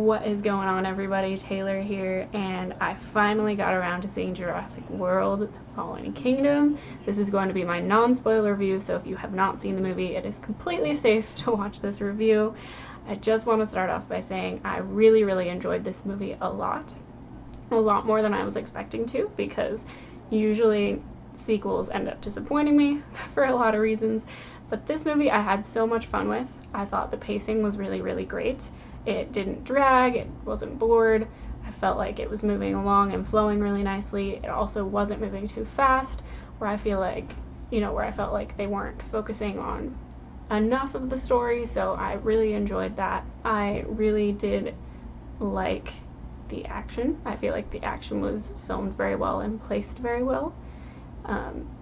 What is going on, everybody? Taylor here, and I finally got around to seeing Jurassic World: The Fallen Kingdom. This is going to be my non-spoiler review, so if you have not seen the movie, it is completely safe to watch this review. I just want to start off by saying I really enjoyed this movie a lot more than I was expecting to, because usually sequels end up disappointing me for a lot of reasons, but this movie I had so much fun with. I thought the pacing was really great. It didn't drag, it wasn't bored. I felt like it was moving along and flowing really nicely. It also wasn't moving too fast, where I felt like they weren't focusing on enough of the story, so I really enjoyed that. I really did like the action. I feel like the action was filmed very well and placed very well.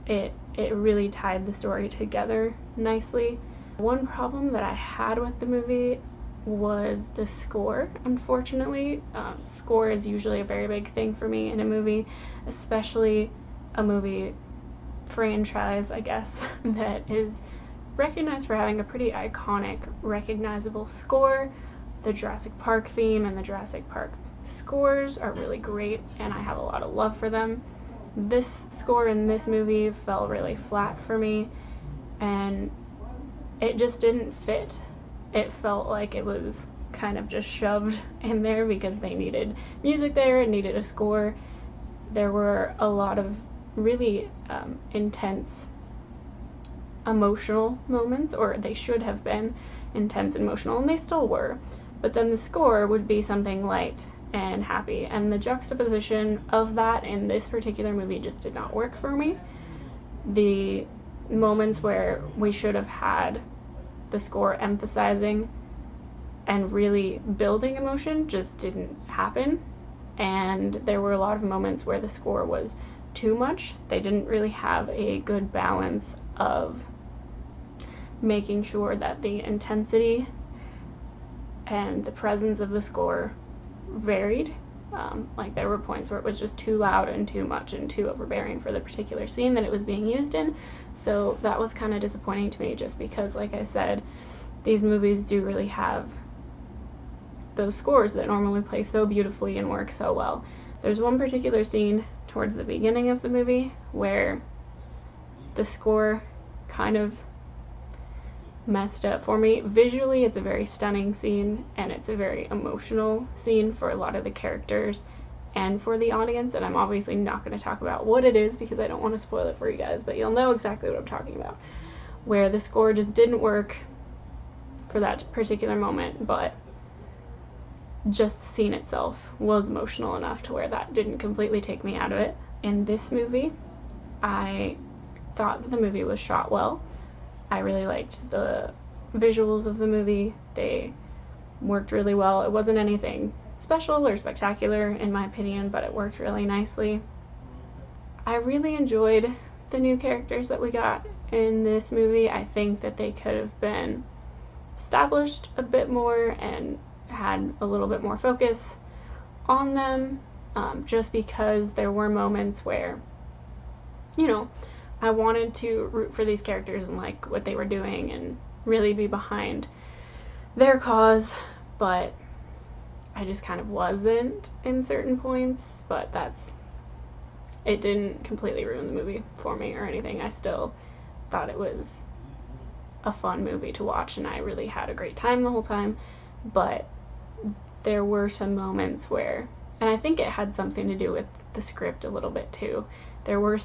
It really tied the story together nicely. One problem that I had with the movie was the score, unfortunately. Score is usually a very big thing for me in a movie, especially a movie franchise, I guess, that is recognized for having a pretty iconic, recognizable score. The Jurassic Park theme and the Jurassic Park scores are really great, and I have a lot of love for them. This score in this movie felt really flat for me, and it just didn't fit. It felt like it was kind of just shoved in there because they needed music there and needed a score. There were a lot of really intense emotional moments, or they should have been intense and emotional, and they still were. But then the score would be something light and happy, and the juxtaposition of that in this particular movie just did not work for me. The moments where we should have had the score emphasizing and really building emotion just didn't happen, and there were a lot of moments where the score was too much. They didn't really have a good balance of making sure that the intensity and the presence of the score varied. Like there were points where it was just too loud and too much and too overbearing for the particular scene that it was being used in, so that was kind of disappointing to me, just because, like I said, these movies do really have those scores that normally play so beautifully and work so well. There's one particular scene towards the beginning of the movie where the score kind of messed up for me. Visually, it's a very stunning scene, and it's a very emotional scene for a lot of the characters and for the audience, and I'm obviously not going to talk about what it is because I don't want to spoil it for you guys, but you'll know exactly what I'm talking about, where the score just didn't work for that particular moment, but just the scene itself was emotional enough to where that didn't completely take me out of it. In this movie, I thought that the movie was shot well. I really liked the visuals of the movie. They worked really well. It wasn't anything special or spectacular in my opinion, but it worked really nicely. I really enjoyed the new characters that we got in this movie. I think that they could have been established a bit more and had a little bit more focus on them, just because there were moments where, I wanted to root for these characters and like what they were doing and really be behind their cause, but I just kind of wasn't in certain points. But it didn't completely ruin the movie for me or anything. I still thought it was a fun movie to watch, and I really had a great time the whole time, but there were some moments where, and I think it had something to do with the script a little bit too, there were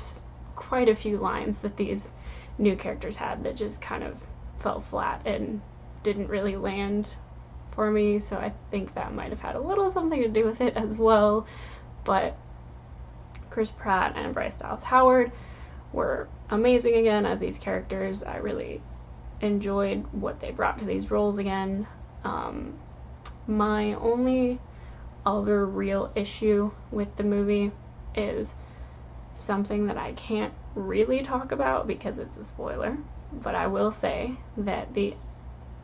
quite a few lines that these new characters had that just kind of fell flat and didn't really land for me, so I think that might have had a little something to do with it as well. But Chris Pratt and Bryce Dallas Howard were amazing again as these characters. I really enjoyed what they brought to these roles again. My only other real issue with the movie is something that I can't really talk about because it's a spoiler, but I will say that the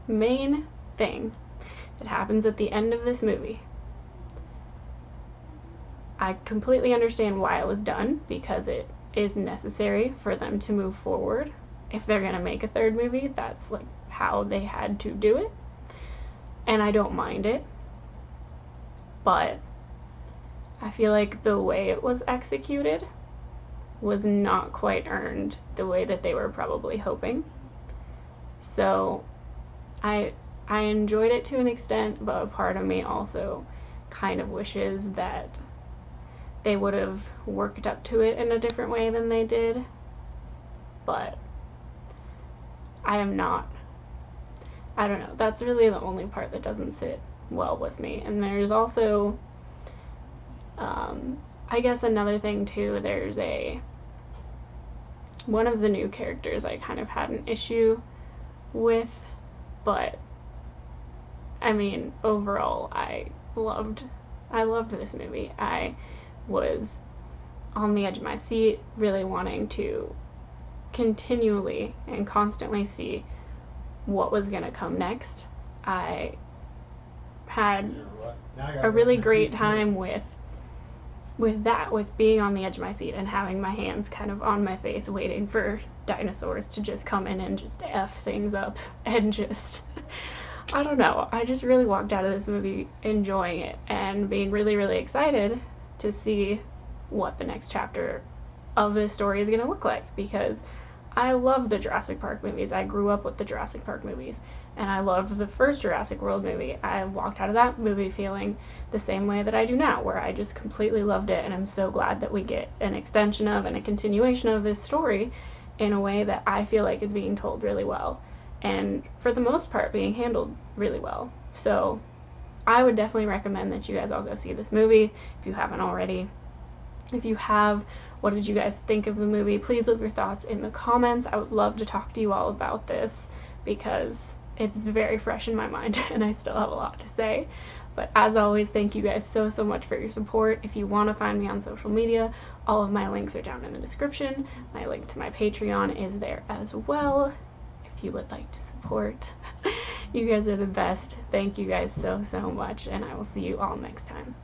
main thing that happens at the end of this movie, I completely understand why it was done, because it is necessary for them to move forward. If they're gonna make a third movie, that's like how they had to do it, and I don't mind it. but I feel like the way it was executed was not quite earned the way that they were probably hoping. So I enjoyed it to an extent, but a part of me also kind of wishes that they would have worked up to it in a different way than they did. But I don't know, that's really the only part that doesn't sit well with me. And there's also, I guess another thing too, there's one of the new characters I kind of had an issue with, but I mean, overall, I loved this movie. I was on the edge of my seat, really wanting to continually and constantly see what was going to come next. I had a really great time with being on the edge of my seat and having my hands kind of on my face waiting for dinosaurs to just come in and just F things up and just I don't know, I just really walked out of this movie enjoying it and being really, really excited to see what the next chapter of this story is going to look like, because I love the Jurassic Park movies. I grew up with the Jurassic Park movies, and I loved the first Jurassic World movie. I walked out of that movie feeling the same way that I do now, where I just completely loved it, and I'm so glad that we get an extension of and a continuation of this story in a way that I feel like is being told really well, and for the most part being handled really well. So I would definitely recommend that you guys all go see this movie if you haven't already. If you have, what did you guys think of the movie? Please leave your thoughts in the comments. I would love to talk to you all about this because it's very fresh in my mind and I still have a lot to say. But as always, thank you guys so much for your support. If you want to find me on social media, all of my links are down in the description. My link to my Patreon is there as well if you would like to support. You guys are the best. Thank you guys so much, and I will see you all next time.